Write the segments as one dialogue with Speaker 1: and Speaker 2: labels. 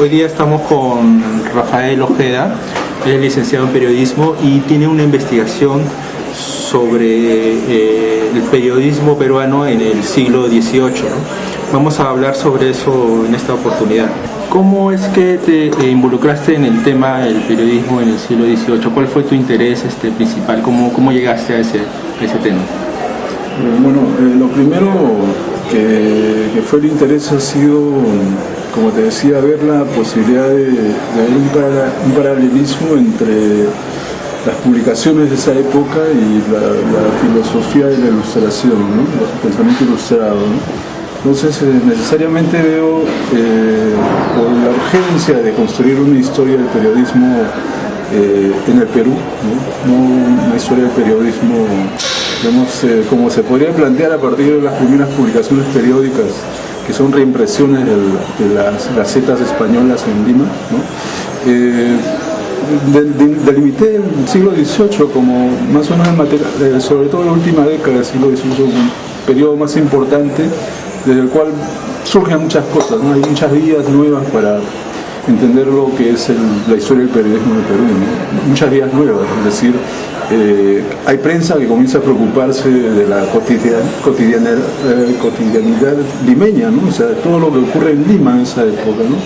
Speaker 1: Hoy día estamos con Rafael Ojeda, él es licenciado en periodismo y tiene una investigación sobre el periodismo peruano en el siglo XVIII, ¿no? Vamos a hablar sobre eso en esta oportunidad. ¿Cómo es que te involucraste en el tema del periodismo en el siglo XVIII? ¿Cuál fue tu interés principal? ¿Cómo llegaste a ese tema?
Speaker 2: Bueno, lo primero que fue el interés ha sido, como te decía, ver la posibilidad de ver un paralelismo entre las publicaciones de esa época y la filosofía de la ilustración, ¿no? El pensamiento ilustrado, ¿no? Entonces necesariamente veo por la urgencia de construir una historia del periodismo en el Perú, ¿no? Una historia del periodismo, digamos, como se podría plantear a partir de las primeras publicaciones periódicas, que son reimpresiones de las gacetas españolas en Lima, ¿no? Delimité el siglo XVIII como más o menos, sobre todo la última década del siglo XVIII, un periodo más importante desde el cual surgen muchas cosas, ¿no? Hay muchas vías nuevas para entender lo que es la historia del periodismo en el Perú, ¿no? Muchas vías nuevas, es decir, hay prensa que comienza a preocuparse de la cotidianidad limeña, ¿no? O sea, todo lo que ocurre en Lima en esa época, ¿no?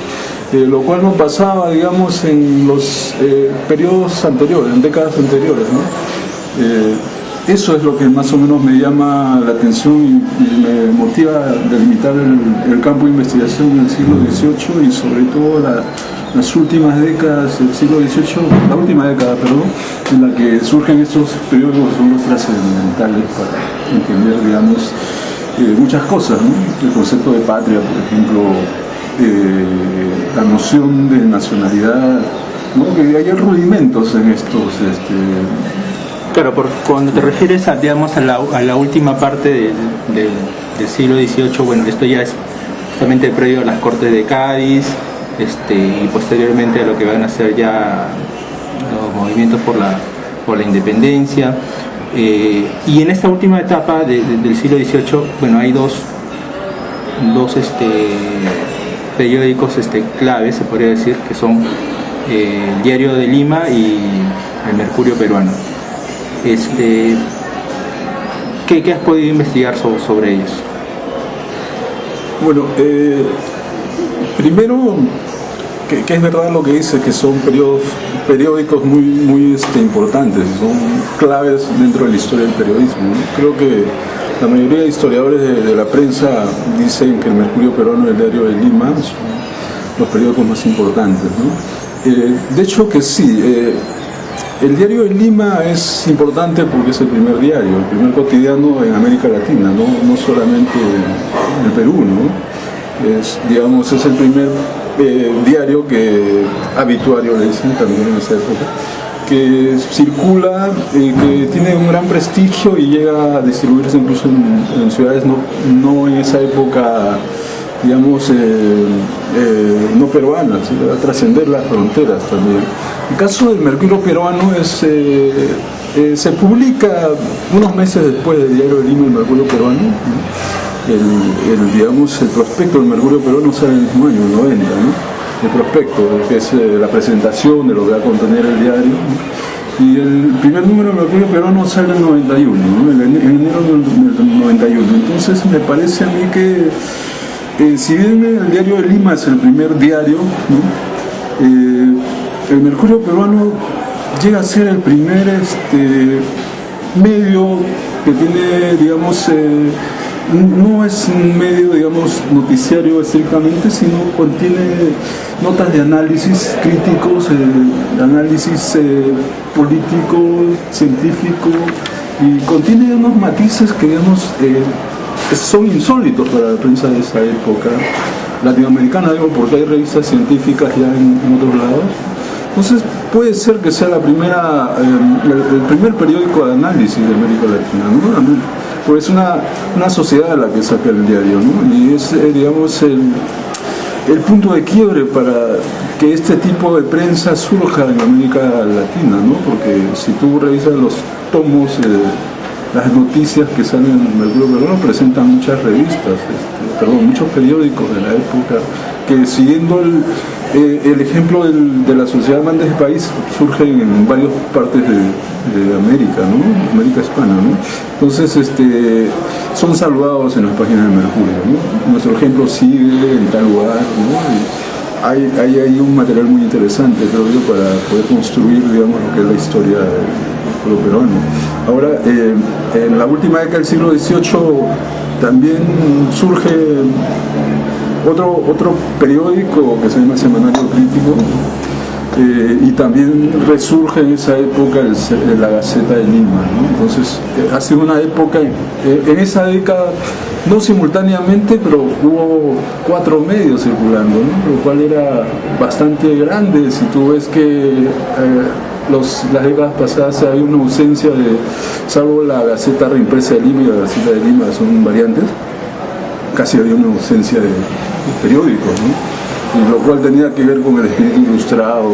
Speaker 2: Lo cual no pasaba, digamos, en los periodos anteriores, en décadas anteriores, ¿no? Eso es lo que más o menos me llama la atención y me motiva a delimitar el campo de investigación en el siglo XVIII y sobre todo las últimas décadas del siglo XVIII, la última década, perdón, en la que surgen estos periodos que son los trascendentales para entender, digamos, muchas cosas, ¿no? El concepto de patria, por ejemplo, la noción de nacionalidad, ¿no? Que hay rudimentos en estos...
Speaker 1: Claro, cuando te refieres a, digamos, a la última parte del siglo XVIII, bueno, esto ya es justamente previo a las Cortes de Cádiz, y posteriormente a lo que van a ser ya los movimientos por la independencia, y en esta última etapa del siglo XVIII, bueno, hay dos periódicos claves, se podría decir, que son el Diario de Lima y el Mercurio Peruano. ¿Qué has podido investigar sobre ellos?
Speaker 2: Bueno, primero, que es verdad lo que dice, que son periódicos muy importantes, son claves dentro de la historia del periodismo, ¿no? Creo que la mayoría de historiadores de la prensa dicen que el Mercurio Peruano y el Diario de Lima son los periódicos más importantes, ¿no? De hecho que sí. El Diario de Lima es importante porque es el primer diario, el primer cotidiano en América Latina, no solamente en el Perú, ¿no? Es el primer diario habituario, le dicen también en esa época, que circula, que tiene un gran prestigio y llega a distribuirse incluso en ciudades no en esa época, digamos, no peruanas, a trascender las fronteras también. El caso del Mercurio Peruano se publica unos meses después del Diario de Lima, el Mercurio Peruano, ¿no? El prospecto del Mercurio Peruano sale en el mismo año, 90, ¿no? El prospecto, que es la presentación de lo que va a contener el diario, ¿no? Y el primer número del Mercurio Peruano sale en el 91, ¿no? En enero del 91. Entonces me parece a mí que si bien el Diario de Lima es el primer diario, ¿no? El Mercurio Peruano llega a ser el primer medio que tiene, digamos, no es un medio, digamos, noticiario estrictamente, sino contiene notas de análisis críticos, análisis político, científico, y contiene unos matices que, digamos, son insólitos para la prensa de esa época latinoamericana, digo, porque hay revistas científicas ya en otros lados. Entonces puede ser que sea el primer periódico de análisis de América Latina, ¿no? Pues es una sociedad a la que saca el diario, ¿no? Y es, digamos, el punto de quiebre para que este tipo de prensa surja en América Latina, ¿no? Porque si tú revisas los tomos, las noticias que salen en el Mercurio Peruano presentan muchas revistas, muchos periódicos de la época que, siguiendo el ejemplo de la Sociedad Mandes de País surge en varias partes de América, ¿no? América hispana, ¿no? Entonces, son saludados en las páginas de Mercurio, ¿no? Nuestro ejemplo sigue en tal lugar, ¿no? Hay un material muy interesante, creo yo, para poder construir, digamos, lo que es la historia del pueblo peruano. Ahora, en la última década del siglo XVIII también surge otro periódico que se llama Semanario Crítico, y también resurge en esa época la Gaceta de Lima, ¿no? Entonces ha sido una época, en esa década, no simultáneamente, pero hubo 4 medios circulando, ¿no? Lo cual era bastante grande. Si tú ves que las décadas pasadas hay una ausencia salvo la Gaceta reimpresa de Lima y la Gaceta de Lima son variantes, casi había una ausencia de periódicos, ¿no? Y lo cual tenía que ver con el espíritu ilustrado,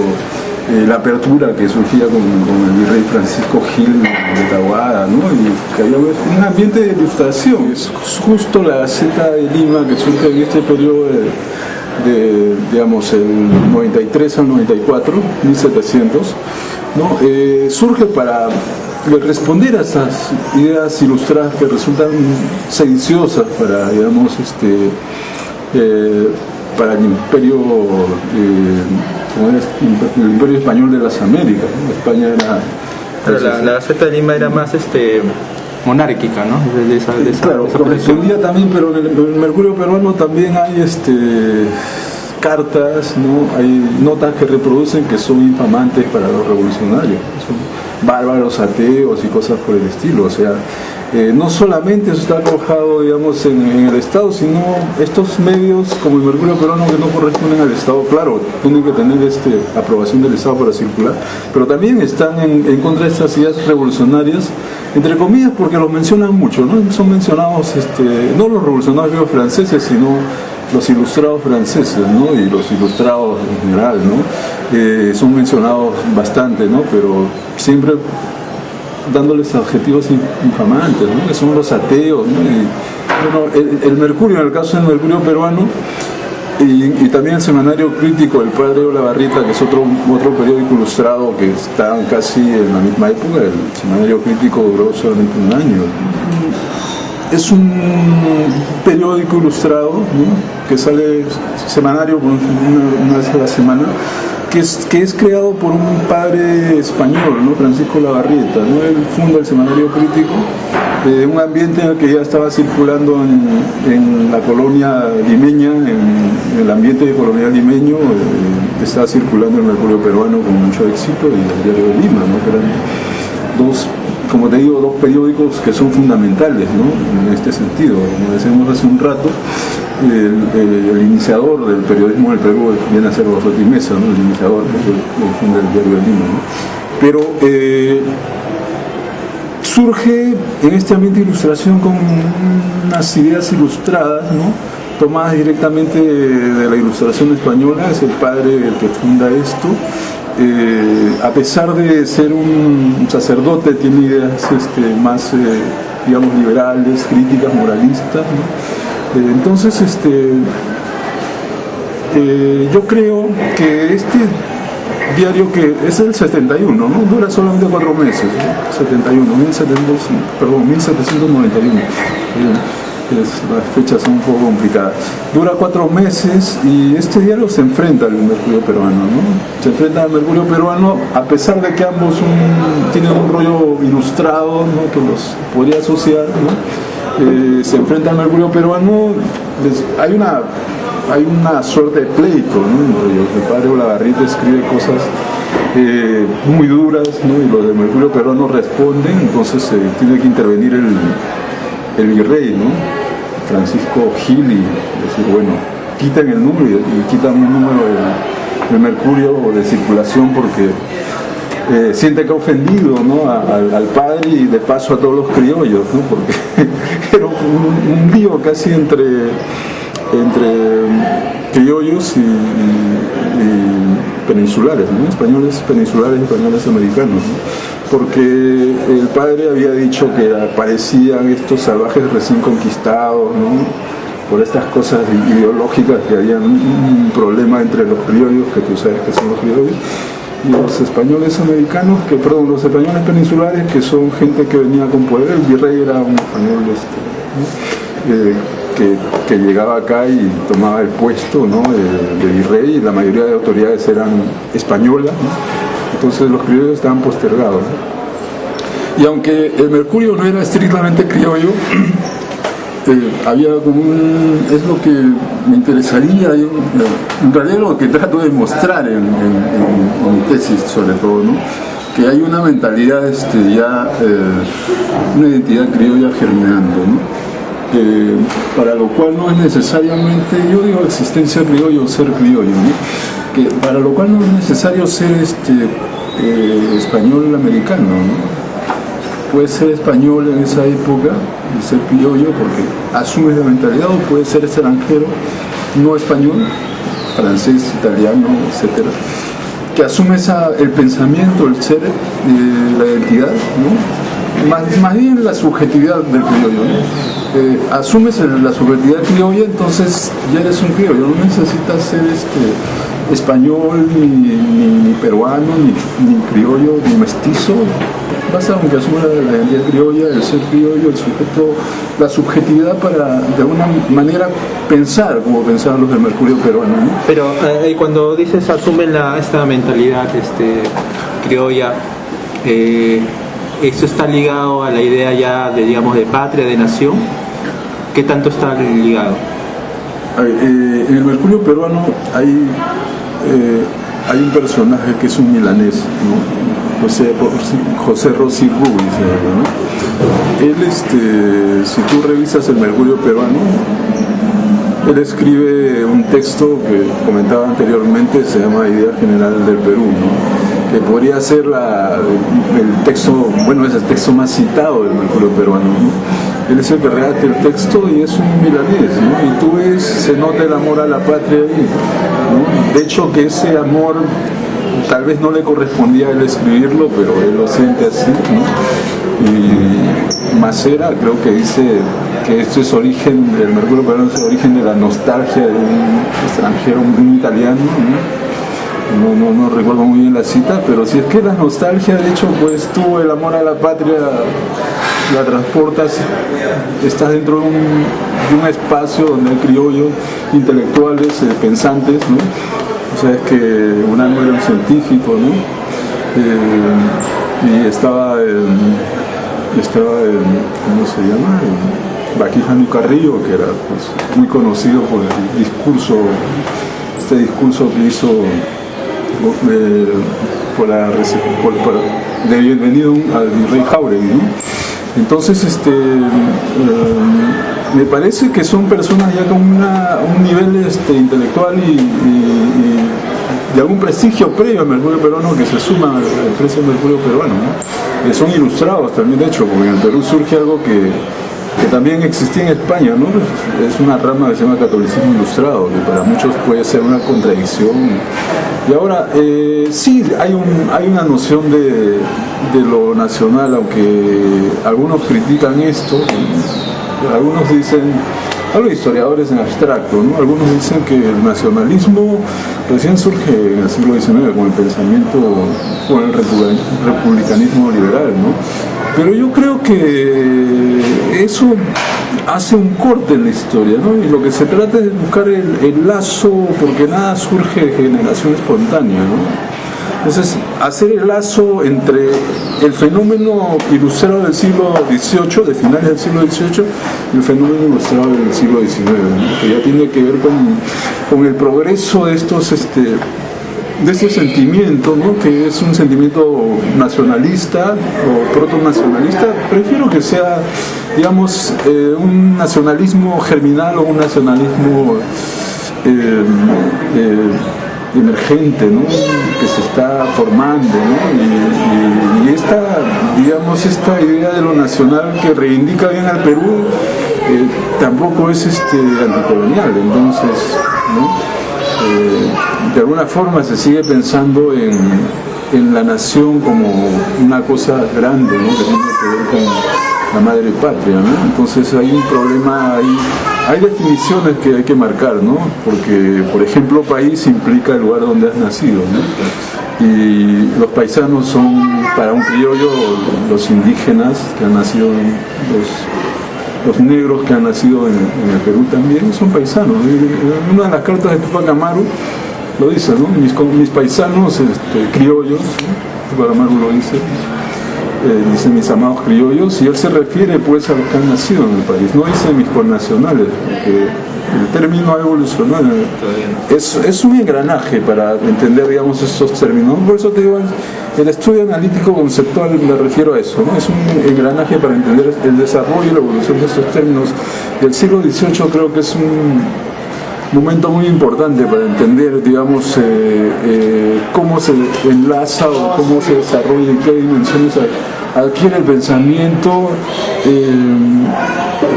Speaker 2: la apertura que surgía con el virrey Francisco Gil de Taboada, ¿no? Y que había un ambiente de ilustración. Es justo la Gaceta de Lima que surge en este periodo digamos, el 93 al 94, 1700, ¿no? Surge para responder a esas ideas ilustradas que resultan sediciosas para, digamos, para el imperio, el imperio español de las Américas, ¿no? España era...
Speaker 1: Pero la Gaceta de Lima era más monárquica, ¿no?
Speaker 2: Claro, correspondía también, pero en el Mercurio peruano también hay cartas, ¿no? Hay notas que reproducen que son infamantes para los revolucionarios, son bárbaros, ateos y cosas por el estilo. O sea, no solamente eso está alojado, digamos, en el Estado, sino estos medios como el Mercurio peruano que no corresponden al Estado, claro, tienen que tener aprobación del Estado para circular, pero también están en contra de estas ideas revolucionarias, entre comillas, porque los mencionan mucho, ¿no? Son mencionados no los revolucionarios franceses, sino los ilustrados franceses, ¿no? Y los ilustrados en general, ¿no? Son mencionados bastante, ¿no? Pero siempre dándoles adjetivos infamantes, ¿no? Que son los ateos, ¿no? Y, bueno, el Mercurio, en el caso del Mercurio peruano, y también el Semanario Crítico del padre Olavarrieta, que es otro periódico ilustrado que está casi en la misma época. El Semanario Crítico duró solamente un año. Es un periódico ilustrado, ¿no? Que sale semanario una vez a la semana, que es creado por un padre español, ¿no? Francisco Olavarrieta, ¿no? Él funda el Semanario Crítico, un ambiente en el que ya estaba circulando en la colonia limeña, en el ambiente colonial limeño, estaba circulando el Mercurio peruano con mucho éxito, y el Diario de Lima, ¿no? Que eran como te digo, dos periódicos que son fundamentales, ¿no? En este sentido. Como decíamos hace un rato, el iniciador del periodismo del Perú viene a ser Barrote y Mesa, ¿no? El iniciador, el funda del Diario de Lima, ¿no? Pero surge en este ambiente de ilustración con unas ideas ilustradas, ¿no? Tomadas directamente de la ilustración española. Es el padre el que funda esto. A pesar de ser un sacerdote, tiene ideas más, digamos, liberales, críticas, moralistas, ¿no? Entonces, yo creo que este diario, que es el 71, ¿no? Dura solamente 4 meses, ¿no? 71, 1791. Las fechas son un poco complicadas. Dura 4 meses y este diario se enfrenta al Mercurio peruano, ¿no? Se enfrenta al Mercurio peruano, a pesar de que ambos tienen un rollo ilustrado, ¿no? Que los podría asociar, ¿no? Se enfrenta al Mercurio peruano. Hay una suerte de pleito, ¿no? El padre Olavarrieta escribe cosas muy duras, ¿no? Y los del Mercurio peruano responden. Entonces tiene que intervenir el virrey, ¿no? Francisco Gil, y decir, bueno, quitan el número y quitan un número de Mercurio de circulación, porque siente que ha ofendido, ¿no? al padre y de paso a todos los criollos, ¿no? Porque era un lío casi entre criollos y peninsulares, ¿no? Españoles peninsulares y españoles americanos, ¿no? Porque el padre había dicho que aparecían estos salvajes recién conquistados, ¿no? por estas cosas ideológicas que había un problema entre los criollos, que tú sabes que son los criollos, y los españoles americanos, los españoles peninsulares, que son gente que venía con poder. El virrey era un español que llegaba acá y tomaba el puesto, ¿no?, de virrey, y la mayoría de autoridades eran españolas, ¿no? Entonces los criollos estaban postergados, ¿no? Y aunque el Mercurio no era estrictamente criollo, había como es lo que me interesaría, en realidad lo que trato de mostrar en mi tesis sobre todo, ¿no?, que hay una mentalidad una identidad criolla germinando, ¿no?, para lo cual no es necesariamente, yo digo existencia criollo o ser criollo, ¿no?, que para lo cual no es necesario ser español americano, ¿no? Puede ser español en esa época y ser criollo porque asumes la mentalidad, o puede ser extranjero, no español, francés, italiano, etcétera, que asume el pensamiento, el ser, la identidad, ¿no? Más bien la subjetividad del criollo, ¿no? Asumes la subjetividad criolla, entonces ya eres un criollo, no necesitas ser español, ni peruano, ni criollo, ni mestizo. Basta con que asuma la identidad criolla, el ser criollo, el sujeto, la subjetividad para de alguna manera pensar como pensaban los del Mercurio peruano, ¿no?
Speaker 1: Pero cuando dices asumen esta mentalidad criolla, ¿eso está ligado a la idea ya de patria, de nación? ¿Qué tanto está ligado?
Speaker 2: En el Mercurio peruano hay un personaje que es un milanés, ¿no? José Rossi Rubis, ¿no? Él, si tú revisas el Mercurio peruano, él escribe un texto que comentaba anteriormente, se llama Idea General del Perú, ¿no?, que podría ser el texto, es el texto más citado del Mercurio peruano, ¿no? Él es el que redacta el texto y es un milanés, ¿no? Y tú ves, se nota el amor a la patria ahí, ¿no? De hecho, que ese amor tal vez no le correspondía a él escribirlo, pero él lo siente así, ¿no? Y Macera creo que dice que esto es origen, el Mercurio peruano es el origen de la nostalgia de un extranjero, un italiano, ¿no? No recuerdo muy bien la cita, pero si es que la nostalgia, de hecho, pues tú el amor a la patria la transportas, estás dentro de un espacio donde hay criollos, intelectuales, pensantes, ¿no? O sea, es que un año era un científico, ¿no? Y estaba ¿cómo se llama? Baquijano Carrillo, que era pues muy conocido por el discurso, que hizo de bienvenido al virrey Jáuregui, ¿no? Entonces, me parece que son personas ya con un nivel intelectual y de algún prestigio previo al Mercurio peruano, que se suma al precio del Mercurio peruano, ¿no? Son ilustrados también, de hecho, porque en el Perú surge algo que también existía en España, ¿no? Es una rama que se llama catolicismo ilustrado, que para muchos puede ser una contradicción. Y ahora, sí, hay una noción de lo nacional, aunque algunos critican esto, algunos dicen, hablo de historiadores en abstracto, ¿no? Algunos dicen que el nacionalismo recién surge en el siglo XIX con el pensamiento, con el republicanismo liberal, ¿no? Pero yo creo que eso hace un corte en la historia, ¿no? Y lo que se trata es de buscar el lazo, porque nada surge de generación espontánea, ¿no? Entonces, hacer el lazo entre el fenómeno ilustrado del siglo XVIII, de finales del siglo XVIII, y el fenómeno ilustrado del siglo XIX, ¿no? Que ya tiene que ver con el progreso de de este sentimiento, ¿no? Que es un sentimiento nacionalista o proto-nacionalista. Prefiero que sea, digamos, un nacionalismo germinal o un nacionalismo emergente, ¿no? Que se está formando, ¿no? Y esta idea de lo nacional que reivindica bien al Perú tampoco es anticolonial. Entonces, ¿no? De alguna forma se sigue pensando en la nación como una cosa grande, ¿no? Que tiene que ver con la madre patria, ¿no? Entonces hay un problema ahí, hay definiciones que hay que marcar, ¿no? Porque, por ejemplo, país implica el lugar donde has nacido, ¿no? Y los paisanos son, para un criollo, los indígenas que han nacido, los negros que han nacido en el Perú también son paisanos. En una de las cartas de Tupac Amaru lo dice, ¿no? Mis paisanos criollos, ¿no? Tupac Amaru lo dice. Dice mis amados criollos, y él se refiere pues a los que han nacido en el país, no dice mis connacionales, porque el término ha evolucionado. Es un engranaje para entender, digamos, esos términos. Por eso te digo, el estudio analítico conceptual, me refiero a eso, ¿no? Es un engranaje para entender el desarrollo y la evolución de estos términos. Y el siglo XVIII creo que es un momento muy importante para entender, digamos, cómo se enlaza o cómo se desarrolla y qué dimensiones adquiere el pensamiento,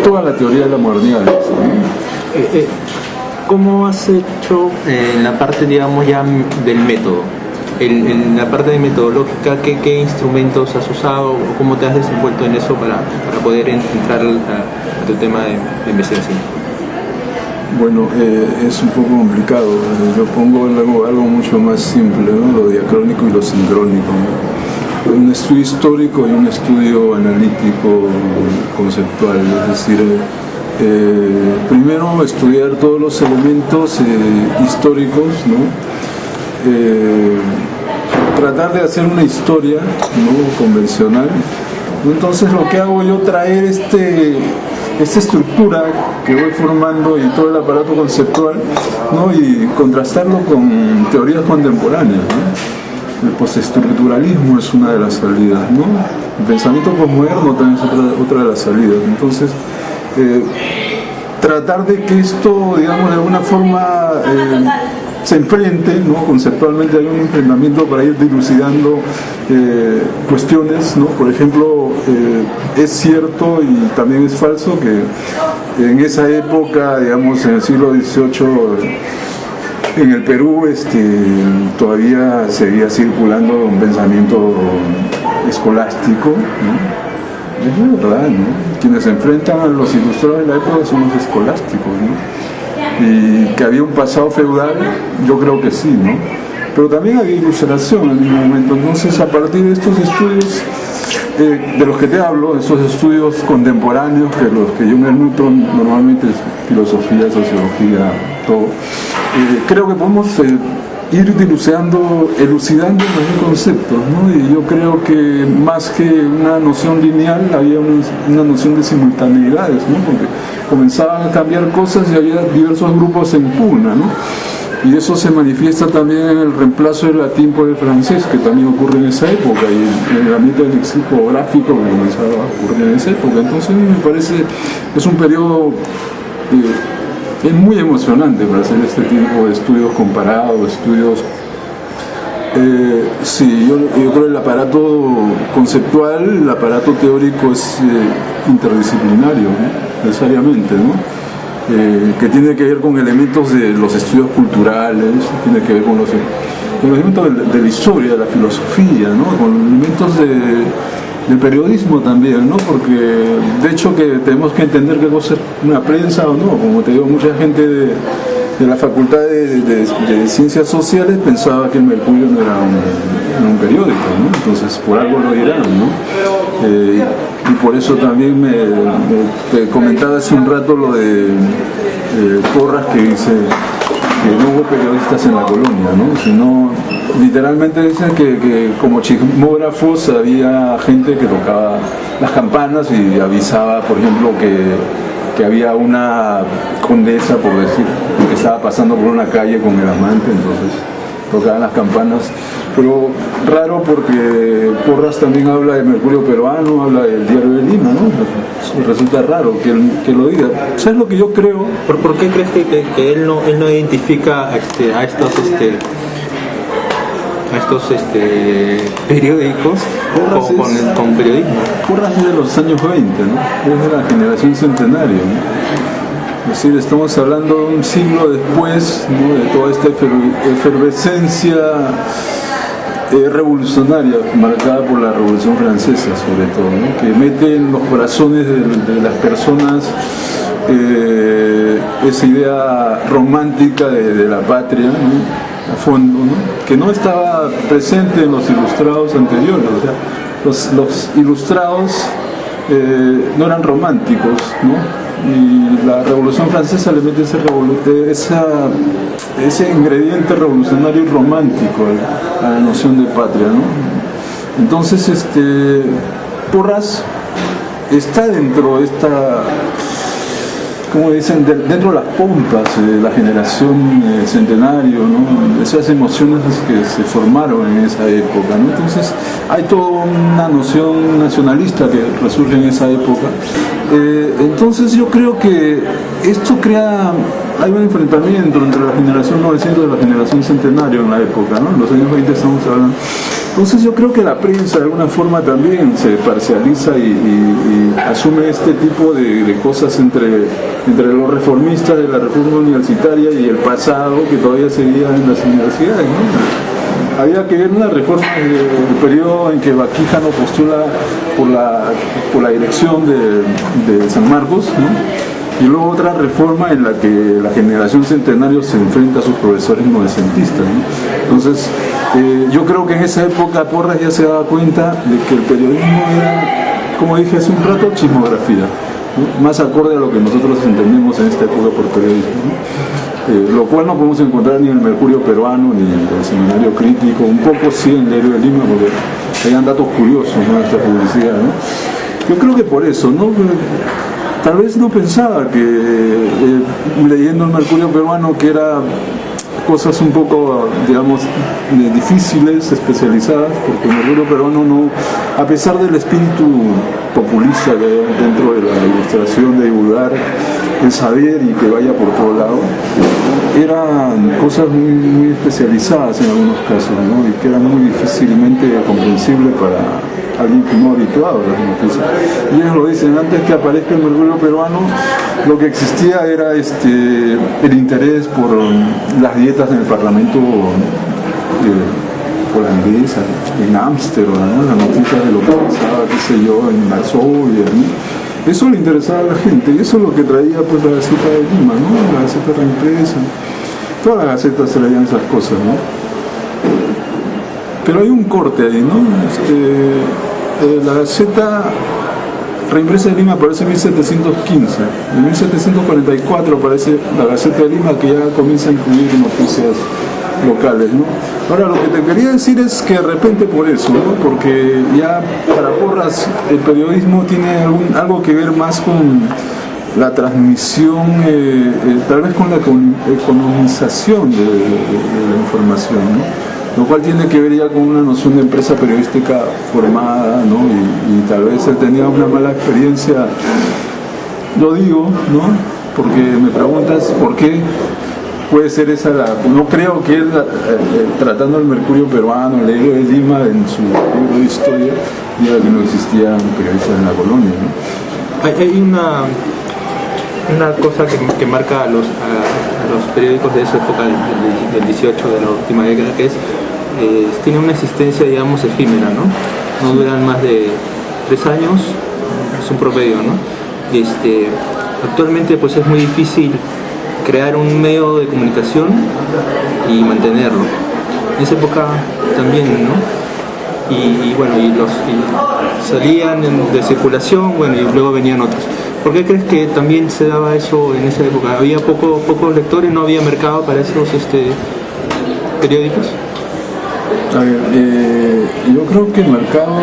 Speaker 2: toda la teoría de la modernidad, ¿no?
Speaker 1: ¿Cómo has hecho en la parte, digamos, ya del método? En la parte de metodológica, ¿qué instrumentos has usado o cómo te has desenvuelto en eso para poder entrar a tu tema de investigación?
Speaker 2: Bueno, es un poco complicado. Yo pongo algo mucho más simple, ¿no? Lo diacrónico y lo sincrónico, ¿no? Un estudio histórico y un estudio analítico conceptual, es decir, primero estudiar todos los elementos históricos, ¿no? Tratar de hacer una historia, ¿no? Convencional. Entonces lo que hago yo, traer esta estructura que voy formando y todo el aparato conceptual, ¿no? Y contrastarlo con teorías contemporáneas, ¿no? El postestructuralismo es una de las salidas, ¿no? El pensamiento posmoderno también es otra de las salidas. Entonces, tratar de que esto, digamos, de alguna forma se enfrente, ¿no? Conceptualmente hay un enfrentamiento para ir dilucidando cuestiones, ¿no? Por ejemplo, es cierto y también es falso que en esa época, digamos, en el siglo XVIII, en el Perú todavía seguía circulando un pensamiento escolástico, ¿no? Es verdad, ¿no? Quienes se enfrentan a los ilustrados de la época son los escolásticos, ¿no? Y que había un pasado feudal, yo creo que sí, ¿no? Pero también había ilustración en el mismo momento. Entonces, a partir de estos estudios de los que te hablo, esos estudios contemporáneos, que los que yo me nutro normalmente es filosofía, sociología, todo, creo que podemos ir elucidando los conceptos, ¿no? Y yo creo que más que una noción lineal había una noción de simultaneidades, ¿no? Porque comenzaban a cambiar cosas y había diversos grupos en pugna, ¿no? Y eso se manifiesta también en el reemplazo del latín por el francés, que también ocurre en esa época, y en el ámbito del lexicográfico que comenzaba a ocurrir en esa época. Entonces me parece que es un periodo es muy emocionante para hacer este tipo de estudios comparados, estudios. Sí, yo creo que el aparato conceptual, el aparato teórico es interdisciplinario, ¿no? Necesariamente, ¿no? Que tiene que ver con elementos de los estudios culturales, tiene que ver con los elementos de la historia, de la filosofía, ¿no? Con elementos del periodismo también, ¿no? Porque de hecho que tenemos que entender qué cosa es una prensa o no. Como te digo, mucha gente de la Facultad de Ciencias Sociales pensaba que el Mercurio no era un periódico, ¿no? Entonces por algo lo dirán, ¿no? Y por eso también te comentaba hace un rato lo de Porras, que dice que no hubo periodistas en la colonia, ¿no? Sino literalmente dicen que como chismógrafos había gente que tocaba las campanas y avisaba, por ejemplo, que había una condesa, por decir, que estaba pasando por una calle con el amante, entonces tocaban las campanas. Pero raro, porque Porras también habla de Mercurio Peruano, habla del Diario de Lima, ¿no? Resulta raro que lo diga. ¿Sabes lo que yo creo?
Speaker 1: ¿Por qué crees que él no identifica a estos periódicos con periodismo?
Speaker 2: Porras es de los años 20, ¿no? Es de la generación centenaria, ¿no? Es decir, estamos hablando de un siglo después, ¿no? De toda esta efervescencia revolucionaria, marcada por la Revolución Francesa sobre todo, ¿no? Que mete en los corazones de las personas esa idea romántica de la patria, ¿no? A fondo, ¿no? Que no estaba presente en los ilustrados anteriores. O sea, los ilustrados no eran románticos, ¿no? Y la Revolución Francesa le mete ese ingrediente revolucionario y romántico a la noción de patria, ¿no? Entonces, Porras está dentro de esta, como dicen, dentro de las pompas de la generación centenario, ¿no? Esas emociones que se formaron en esa época, ¿no? Entonces hay toda una noción nacionalista que resurge en esa época. Entonces yo creo que esto hay un enfrentamiento entre la generación 900 y la generación centenario en la época, ¿no? En los años 20 estamos hablando. Entonces yo creo que la prensa de alguna forma también se parcializa y asume este tipo de cosas entre los reformistas de la reforma universitaria y el pasado que todavía seguía en las universidades, ¿no? Había que ver una reforma del periodo en que Baquijano postula por la dirección de San Marcos, ¿no? Y luego otra reforma en la que la generación centenario se enfrenta a sus profesores novecentistas, ¿no? Entonces, yo creo que en esa época Porras ya se daba cuenta de que el periodismo era, como dije hace un rato, chismografía, ¿no? Más acorde a lo que nosotros entendemos en esta época por periodismo, ¿no? Lo cual no podemos encontrar ni en el Mercurio Peruano ni en el Seminario Crítico, un poco sí en el Diario de Lima, porque hayan datos curiosos, ¿no? Esta publicidad, ¿no? Yo creo que por eso, ¿no? Tal vez no pensaba que leyendo el Mercurio Peruano, que era cosas un poco, digamos, difíciles, especializadas, porque el Mercurio Peruano no, a pesar del espíritu populista que hay dentro de la ilustración de divulgar el saber y que vaya por todo lado, eran cosas muy, muy especializadas en algunos casos, ¿no? Y que eran muy difícilmente comprensibles para alguien que no habituado a las noticias. Y ellos lo dicen, antes que aparezca el Mercurio Peruano, lo que existía era el interés por las dietas en el Parlamento holandés, en Ámsterdam, ¿no? Las noticias de lo que pasaba, qué sé yo, en Varsovia, ¿no? Eso le interesaba a la gente, y eso es lo que traía pues la Gaceta de Lima, ¿no? La Gaceta reimpresa. Todas las gacetas traían esas cosas, ¿no? Pero hay un corte ahí, ¿no? La Gaceta reimpresa de Lima aparece en 1715. En 1744 aparece la Gaceta de Lima, que ya comienza a incluir noticias locales, ¿no? Ahora, lo que te quería decir es que de repente por eso, ¿no? Porque ya para Porras el periodismo tiene algo que ver más con la transmisión, tal vez con la economización de la información, ¿no? Lo cual tiene que ver ya con una noción de empresa periodística formada, ¿no? Y tal vez él tenía una mala experiencia, lo digo, ¿no? Porque me preguntas por qué puede ser esa no creo que él, tratando el Mercurio Peruano, el Diario de Lima, en su libro de historia, diga que no existían periodistas en la colonia, ¿no?
Speaker 1: Hay una cosa que marca a los periódicos de esa época, del 18, de la última década, que tiene una existencia, digamos, efímera, ¿no? No duran más de 3 años, es un promedio, ¿no? Actualmente pues es muy difícil crear un medio de comunicación y mantenerlo. En esa época también, ¿no? Y bueno, salían de circulación, bueno, y luego venían otros. ¿Por qué crees que también se daba eso en esa época? ¿Había pocos lectores, no había mercado para esos periódicos?
Speaker 2: A ver, yo creo que el mercado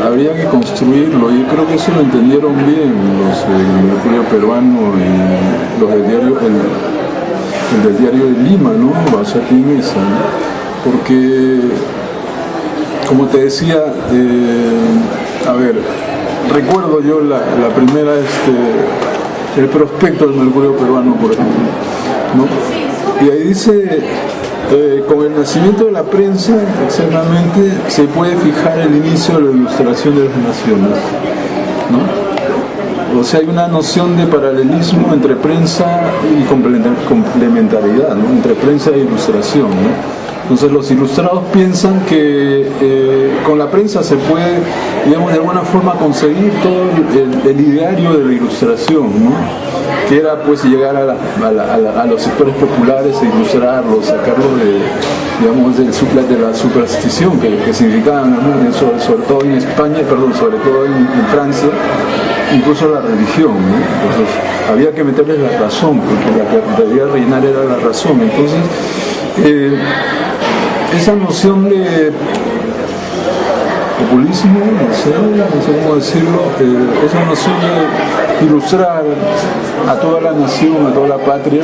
Speaker 2: habría que construirlo. Yo creo que eso lo entendieron bien los del Mercurio Peruano y los del diario, el del Diario de Lima, ¿no? Basati Mesa, ¿no? Porque, como te decía, a ver, recuerdo yo la primera, el prospecto del Mercurio Peruano, por ejemplo, ¿no? Y ahí dice, con el nacimiento de la prensa, exactamente, se puede fijar el inicio de la ilustración de las naciones, ¿no? O sea, hay una noción de paralelismo entre prensa y complementariedad, ¿no? Entre prensa e ilustración, ¿no? Entonces los ilustrados piensan que con la prensa se puede, digamos, de alguna forma conseguir todo el ideario de la ilustración, ¿no? Que era pues llegar a los sectores populares e ilustrarlos, sacarlos de, digamos, de la superstición que significaban, ¿no? sobre todo en España, sobre todo en Francia, incluso la religión, ¿no? Entonces había que meterles la razón, porque la que debía reinar era la razón. Entonces esa noción de populismo, no sé cómo decirlo, esa noción de ilustrar a toda la nación, a toda la patria,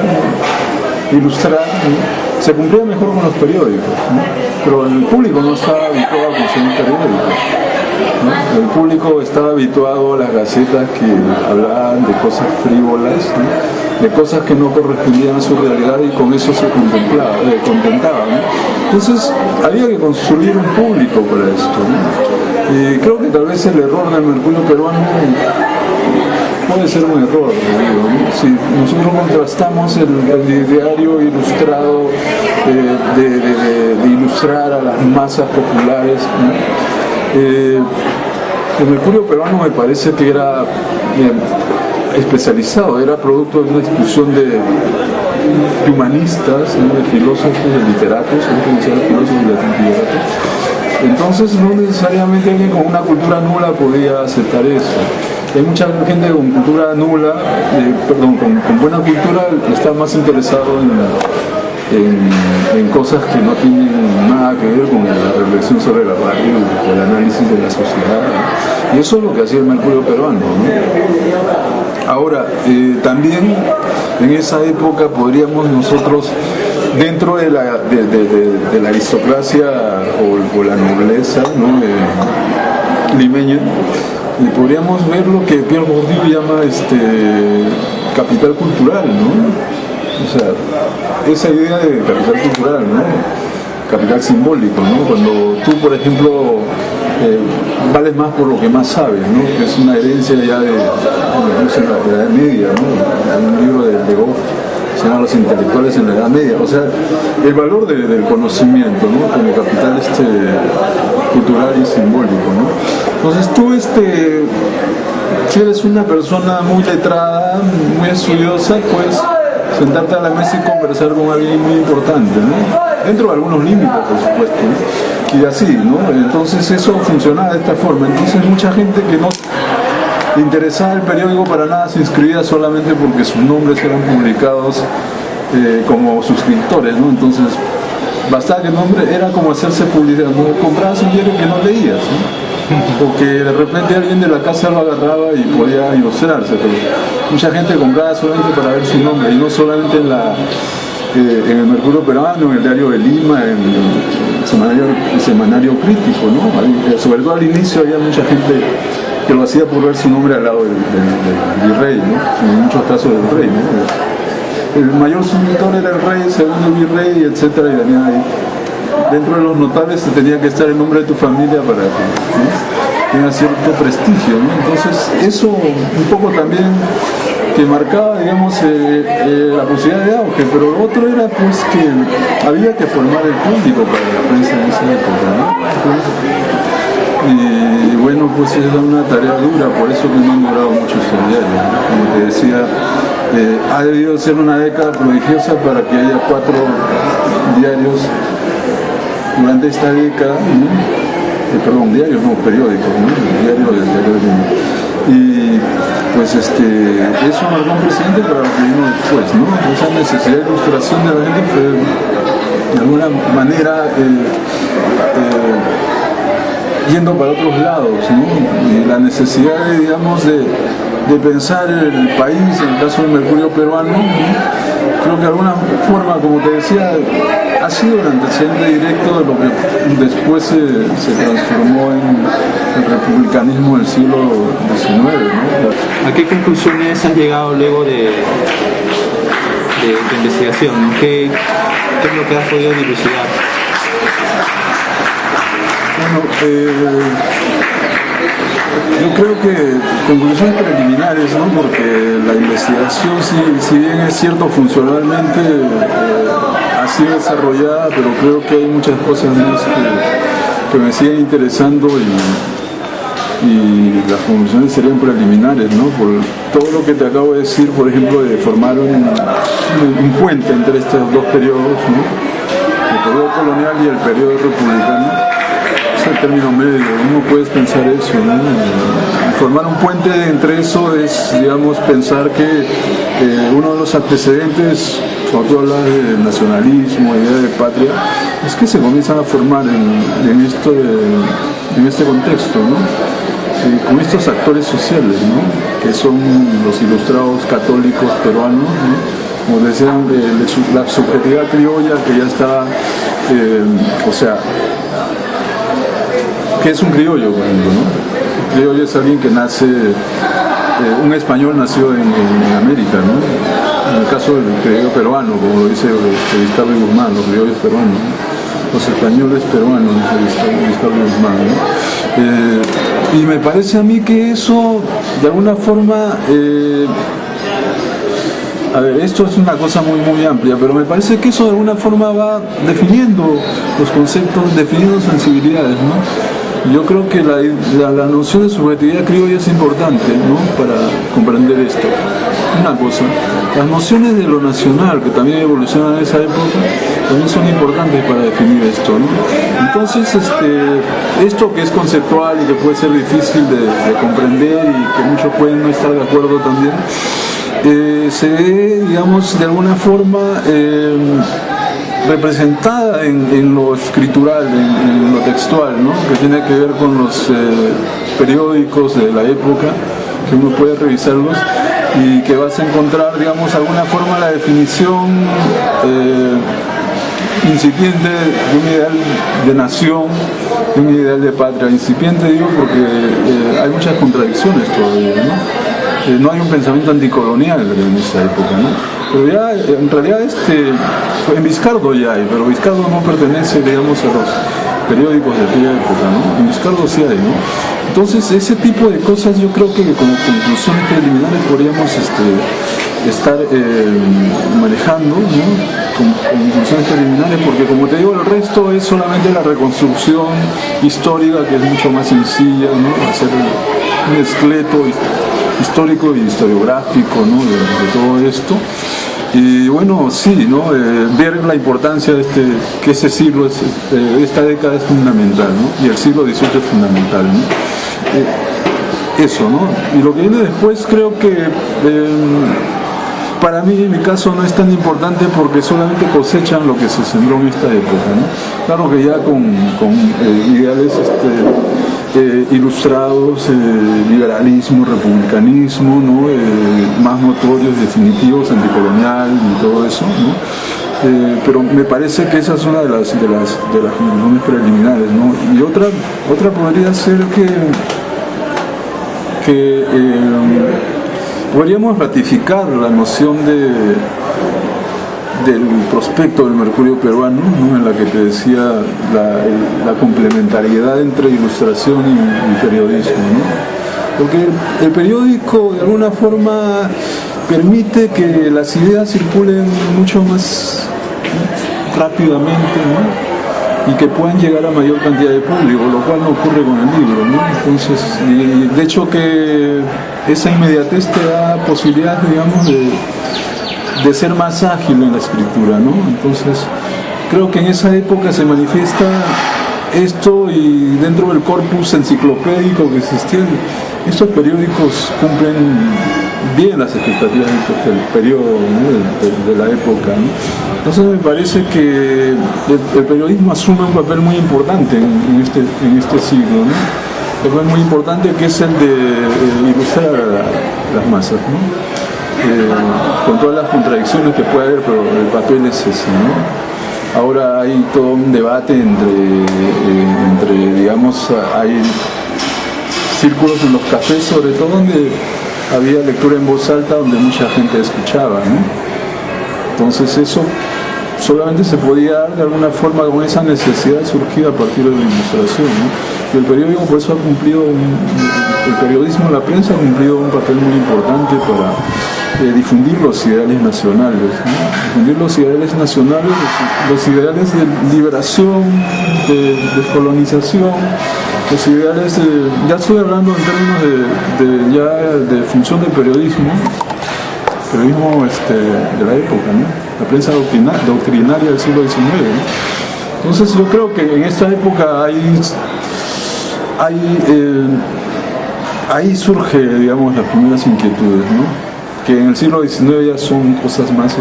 Speaker 2: ilustrar, ¿no? Se cumplía mejor con los periódicos, ¿no? Pero el público no estaba habituado a consumir periódicos, ¿no? El público estaba habituado a las gacetas que hablaban de cosas frívolas, ¿no? De cosas que no correspondían a su realidad, y con eso se contentaba, ¿no? Entonces había que construir un público para esto, ¿no? Y creo que tal vez el error del Mercurio peruano puede ser un error, digo, ¿no? Si nosotros contrastamos el ideario ilustrado de ilustrar a las masas populares, ¿no? El Mercurio peruano me parece que era especializado, era producto de una discusión de humanistas, ¿no? De filósofos, de literatos, filósofos y literatos. Entonces no necesariamente alguien con una cultura nula podía aceptar eso. Hay mucha gente con cultura nula, con buena cultura, está más interesado en cosas que no tienen nada que ver con la reflexión sobre la radio, el análisis de la sociedad, ¿no? Y eso es lo que hacía el Mercurio peruano, ¿no? Ahora, también en esa época podríamos nosotros, dentro de la aristocracia o la nobleza, ¿no? Limeña, podríamos ver lo que Pierre Bourdieu llama capital cultural, ¿no? O sea, esa idea de capital cultural, ¿no? Capital simbólico, ¿no? Cuando tú, por ejemplo, vales más por lo que más sabes, ¿no? Que es una herencia ya de la Edad Media, ¿no? Hay un libro de Goff, se llama Los intelectuales en la Edad Media. O sea, el valor del conocimiento, ¿no? Como capital cultural y simbólico, ¿no? Entonces tú, si eres una persona muy letrada, muy estudiosa, pues sentarte a la mesa y conversar con alguien muy importante, ¿no? Dentro de algunos límites, por supuesto, ¿no? Y así, ¿no? Entonces eso funcionaba de esta forma. Entonces mucha gente que no le interesaba el periódico para nada se inscribía solamente porque sus nombres eran publicados como suscriptores, ¿no? Entonces bastaba que el nombre era como hacerse publicidad, ¿no? Comprabas un diario que no leías, ¿no? O que de repente alguien de la casa lo agarraba y podía ilustrarse, pero mucha gente compraba solamente para ver su nombre, y no solamente en el Mercurio peruano, en el Diario de Lima, en el semanario Crítico, ¿no? Sobre todo al inicio había mucha gente que lo hacía por ver su nombre al lado del virrey, ¿no? En muchos casos del rey, ¿no? El mayor suscriptor era el rey, el segundo el virrey, etcétera, y tenía ahí. Dentro de los notables tenía que estar el nombre de tu familia para que, ¿no? Tenga cierto prestigio, ¿no? Entonces eso un poco también que marcaba, digamos, la posibilidad de auge, pero lo otro era pues que había que formar el público para la prensa en esa época, ¿no? Y bueno, pues era una tarea dura, por eso que no han durado mucho estos diarios, ¿no? Como te decía, ha debido ser una década prodigiosa para que haya 4 diarios durante esta década, ¿no? Diarios, no periódicos, ¿no? El diario del Lima. Y pues eso marcó un precedente para lo que vino después, ¿no? Esa necesidad de ilustración de la gente fue de alguna manera yendo para otros lados, ¿no? Y la necesidad de, digamos, de pensar el país, en el caso del Mercurio peruano, ¿no? Creo que de alguna forma, como te decía, ha sido el antecedente directo de lo que después se transformó en el republicanismo del siglo XIX, ¿no?
Speaker 1: ¿A qué conclusiones has llegado luego de investigación? ¿Qué es lo que has podido dilucidar?
Speaker 2: Bueno, yo creo que conclusiones preliminares, ¿no? Porque la investigación, si bien es cierto funcionalmente, ha así desarrollada, pero creo que hay muchas cosas más que me siguen interesando y las conclusiones serían preliminares, ¿no? Por todo lo que te acabo de decir, por ejemplo, de formar un puente entre estos dos periodos, ¿no? El periodo colonial y el periodo republicano. Es el término medio, uno puede pensar eso, ¿no? Formar un puente entre eso es, digamos, pensar que uno de los antecedentes, cuando tú hablas de nacionalismo, idea de patria, es que se comienzan a formar en este contexto, ¿no? Con estos actores sociales, ¿no? Que son los ilustrados católicos peruanos, ¿no? Como decían, la subjetividad criolla que ya está, o sea, ¿qué es un criollo, por ejemplo, no? Un criollo es alguien que nace, un español nació en América, ¿no? En el caso del criollo peruano, como lo dice Vizcarra y Guzmán, los criollos peruanos, ¿no? Los españoles peruanos, dice Vizcarra y Guzmán, ¿no? Y me parece a mí que eso, de alguna forma, a ver, esto es una cosa muy muy amplia, pero me parece que eso de alguna forma va definiendo los conceptos, definiendo sensibilidades, ¿no? Yo creo que la noción de subjetividad criolla es importante, ¿no? Para comprender esto. Una cosa, las nociones de lo nacional, que también evolucionan en esa época, también son importantes para definir esto, ¿no? Entonces, esto que es conceptual y que puede ser difícil de comprender y que muchos pueden no estar de acuerdo también, se ve, digamos, de alguna forma representada en lo escritural, en lo textual, ¿no? Que tiene que ver con los periódicos de la época, que uno puede revisarlos y que vas a encontrar, digamos, de alguna forma la definición incipiente de un ideal de nación, de un ideal de patria. Incipiente digo porque hay muchas contradicciones todavía, ¿no? No hay un pensamiento anticolonial en esa época, ¿no? Pero ya, en realidad, en Vizcardo ya hay, pero Vizcardo no pertenece, digamos, a los periódicos de aquella época, ¿no? En Vizcardo sí hay, ¿no? Entonces, ese tipo de cosas yo creo que como conclusiones preliminares podríamos estar manejando, ¿no? Con conclusiones preliminares, porque como te digo, el resto es solamente la reconstrucción histórica, que es mucho más sencilla, ¿no? Hacer un esqueleto histórico y historiográfico, ¿no? de todo esto. Y bueno, sí, ¿no? Ver la importancia de que ese siglo, esta década es fundamental, ¿no? Y el siglo XVIII es fundamental, ¿no? Eso, ¿no? Y lo que viene después creo que para mí, en mi caso, no es tan importante porque solamente cosechan lo que se sembró en esta época, ¿no? Claro que ya con ideales ilustrados, liberalismo, republicanismo, ¿no? Más notorios, definitivos, anticolonial y todo eso, ¿no? Pero me parece que esa es una de las conclusiones preliminares, ¿no? Y otra podría ser que podríamos ratificar la noción del prospecto del Mercurio peruano, ¿no? En la que te decía la complementariedad entre ilustración y periodismo, ¿no? Porque el periódico de alguna forma permite que las ideas circulen mucho más rápidamente, ¿no? Y que puedan llegar a mayor cantidad de público, lo cual no ocurre con el libro, ¿no? Entonces, de hecho que esa inmediatez te da posibilidades, digamos, de ser más ágil en la escritura, ¿no? Entonces, creo que en esa época se manifiesta esto y dentro del corpus enciclopédico que existía, estos periódicos cumplen bien las expectativas del periodo, ¿no? de la época, ¿no? Entonces me parece que el periodismo asume un papel muy importante en este siglo, ¿no? Un papel muy importante que es el de ilustrar a las masas, ¿no? Con todas las contradicciones que puede haber, pero el papel es ese, ¿no? Ahora hay todo un debate entre digamos, hay círculos en los cafés, sobre todo donde había lectura en voz alta, donde mucha gente escuchaba, ¿no? Entonces eso solamente se podía dar de alguna forma con esa necesidad surgida a partir de la ilustración, ¿no? Y el periódico por eso ha cumplido, el periodismo, la prensa ha cumplido un papel muy importante para difundir los ideales nacionales, ¿no? Difundir los ideales nacionales, los ideales de liberación, de descolonización, los ideales ya estoy hablando en términos de función del periodismo de la época, ¿no? La prensa doctrinaria del siglo XIX, ¿no? Entonces yo creo que en esta época ahí surge, digamos, las primeras inquietudes, ¿no? Que en el siglo XIX ya son cosas más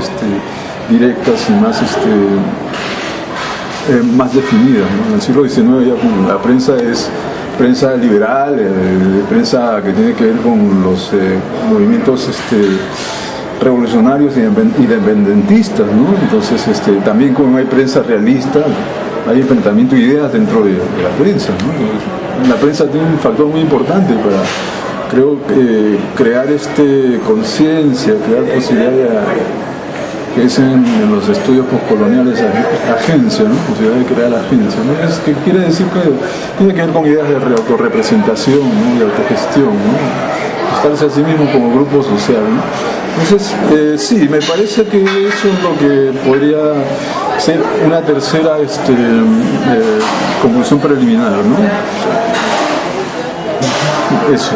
Speaker 2: directas y más definidas, ¿no? En el siglo XIX ya la prensa es prensa liberal, prensa que tiene que ver con los movimientos revolucionarios y independentistas, ¿no? Entonces también como hay prensa realista, hay enfrentamiento de ideas dentro de la prensa, ¿no? La prensa tiene un factor muy importante para, creo, crear conciencia, crear posibilidad que es en los estudios postcoloniales agencia, ¿no? Posibilidad de crear agencia, ¿no? Es que quiere decir que tiene que ver con ideas de autorrepresentación, ¿no? De autogestión, ¿no? Estarse a sí mismo como grupo social, ¿no? Entonces, sí, me parece que eso es lo que podría ser una tercera conclusión preliminar, ¿no? Eso.